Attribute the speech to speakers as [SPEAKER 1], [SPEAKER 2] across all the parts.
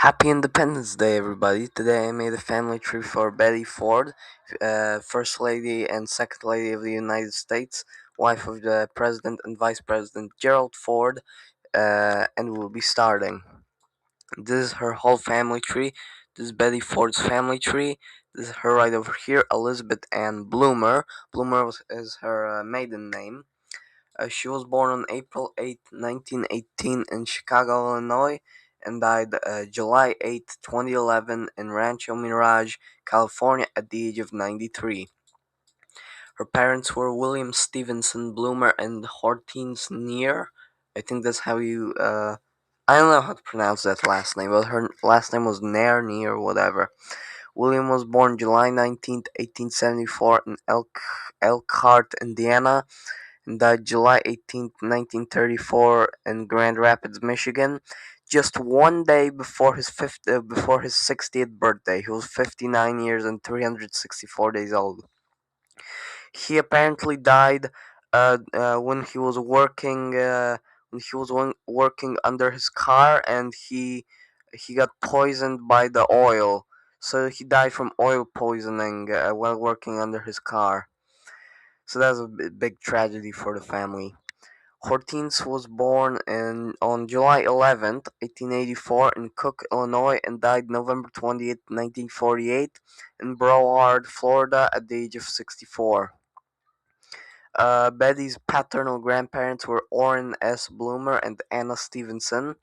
[SPEAKER 1] Happy Independence Day, everybody. Today I made a family tree for Betty Ford, First Lady and Second Lady of the United States, wife of the President and Vice President Gerald Ford, and we'll be starting. This is her whole family tree. This is Betty Ford's family tree. This is her right over here, Elizabeth Ann Bloomer. Is her maiden name. She was born on April 8, 1918 in Chicago, Illinois, and died July 8, 2011 in Rancho Mirage, California at the age of 93. Her parents were William Stevenson Bloomer and Hortense Neer. I think that's how you, I don't know how to pronounce that last name, but her last name was Neer, whatever. William was born July 19th, 1874 in Elkhart, Indiana, and died July 18th, 1934 in Grand Rapids, Michigan, just one day before his 60th birthday. He was 59 years and 364 days old. He apparently died when he was working under his car, and he got poisoned by the oil. So he died from oil poisoning while working under his car. So that's a big tragedy for the family. Hortense was born on July 11th, 1884 in Cook, Illinois, and died November 20th, 1948 in Broward, Florida at the age of 64. Betty's paternal grandparents were Orrin S. Bloomer and Anna Stevenson.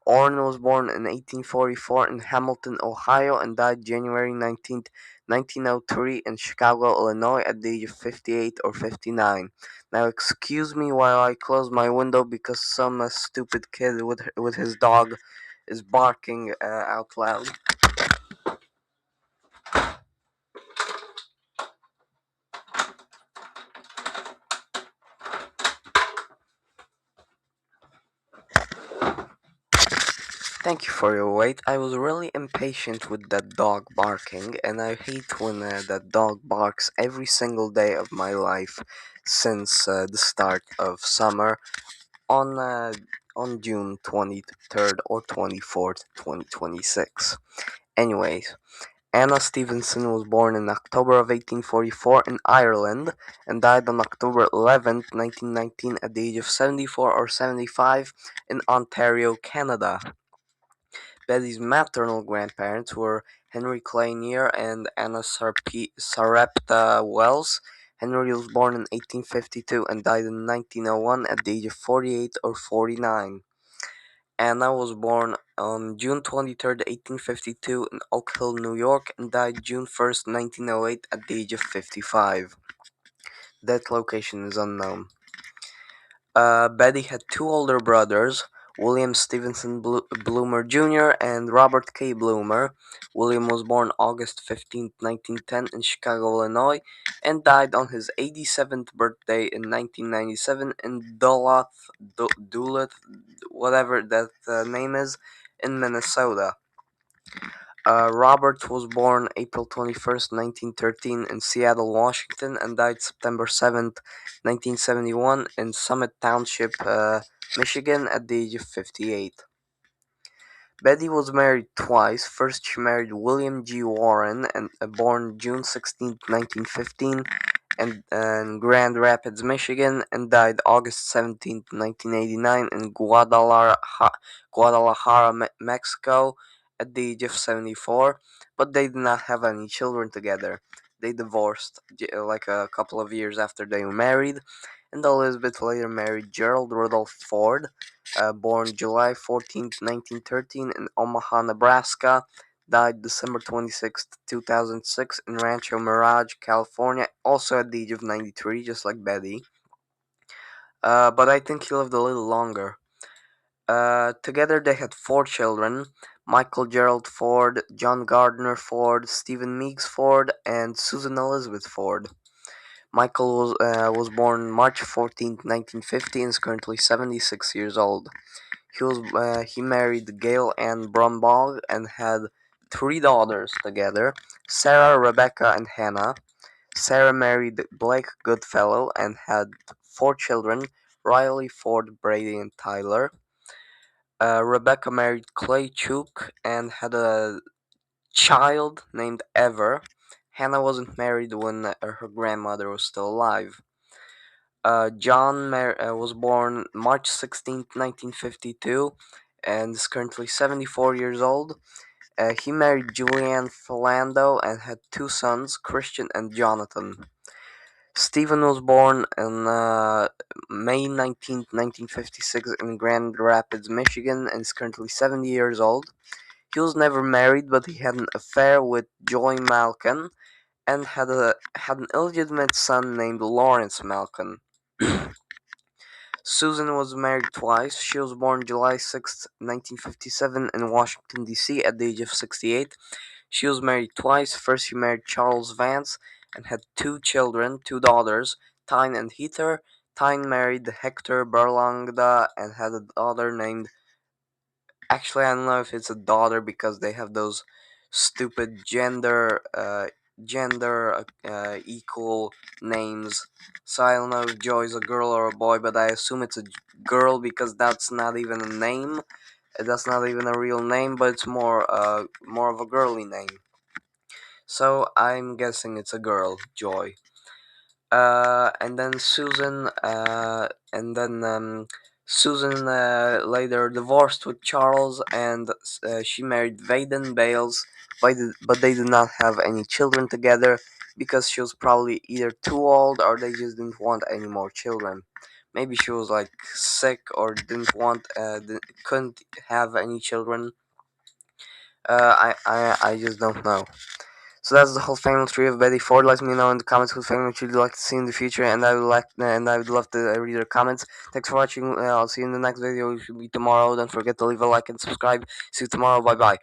[SPEAKER 1] Orrin was born in 1844 in Hamilton, Ohio, and died January 19th, 1903 in Chicago, Illinois at the age of 58 or 59. Now, excuse me while I close my window because some stupid kid with his dog is barking out loud. Thank you for your wait. I was really impatient with that dog barking, and I hate when that dog barks every single day of my life since the start of summer on uh, on June 23rd or 24th, 2026. Anyways, Anna Stevenson was born in October of 1844 in Ireland and died on October 11th, 1919 at the age of 74 or 75 in Ontario, Canada. Betty's maternal grandparents were Henry Clay Neer and Anna Sarepta Wells. Henry was born in 1852 and died in 1901 at the age of 48 or 49. Anna was born on June 23rd, 1852 in Oak Hill, New York, and died June 1st, 1908 at the age of 55. That location is unknown. Betty had two older brothers, William Stevenson Bloomer Jr. and Robert K. Bloomer. William was born August 15th, 1910 in Chicago, Illinois, and died on his 87th birthday in 1997 in Duluth, whatever that name is, in Minnesota. Robert was born April 21st, 1913 in Seattle, Washington, and died September 7th, 1971 in Summit Township, Michigan at the age of 58. Betty was married twice. First, she married William G. Warren, and born June 16th, 1915, in Grand Rapids, Michigan, and died August 17th, 1989, in Guadalajara, Mexico, at the age of 74. But they did not have any children together. They divorced like a couple of years after they were married, and Elizabeth later married Gerald Rudolph Ford, born July 14th, 1913, in Omaha, Nebraska, died December 26th, 2006, in Rancho Mirage, California, also at the age of 93, just like Betty. But I think he lived a little longer. Together they had four children: Michael Gerald Ford, John Gardner Ford, Stephen Meeks Ford, and Susan Elizabeth Ford. Michael was born March 14th, 1950, and is currently 76 years old. He married Gail Ann Brumbaugh and had three daughters together: Sarah, Rebecca, and Hannah. Sarah married Blake Goodfellow and had four children: Riley, Ford, Brady, and Tyler. Rebecca married Clay Chuk and had a child named Ever. Hannah wasn't married when her grandmother was still alive. John was born March 16th, 1952, and is currently 74 years old. He married Julianne Philando and had two sons, Christian and Jonathan. Stephen was born on May 19th, 1956, in Grand Rapids, Michigan, and is currently 70 years old. He was never married, but he had an affair with Joy Malkin and had an illegitimate son named Lawrence Malkin. Susan was married twice. She was born July 6th, 1957, in Washington, D.C. at the age of 68. She was married twice. First, she married Charles Vance and had two children, two daughters, Tyne and Heather. Tyne married Hector Berlanga and had a daughter named. Actually, I don't know if it's a daughter because they have those stupid gender equal names. So I don't know if Joy's a girl or a boy, but I assume it's a girl because that's not even a name. That's not even a real name, but it's more of a girly name. So I'm guessing it's a girl, Joy. And then Susan later divorced with Charles, and she married Vaden Bales, but they did not have any children together because she was probably either too old or they just didn't want any more children. Maybe she was like sick or couldn't have any children. I just don't know. So that's the whole family tree of Betty Ford. Let me know in the comments whose family tree you'd like to see in the future, and I would love to read your comments. Thanks for watching. I'll see you in the next video, which will be tomorrow. Don't forget to leave a like and subscribe. See you tomorrow. Bye bye.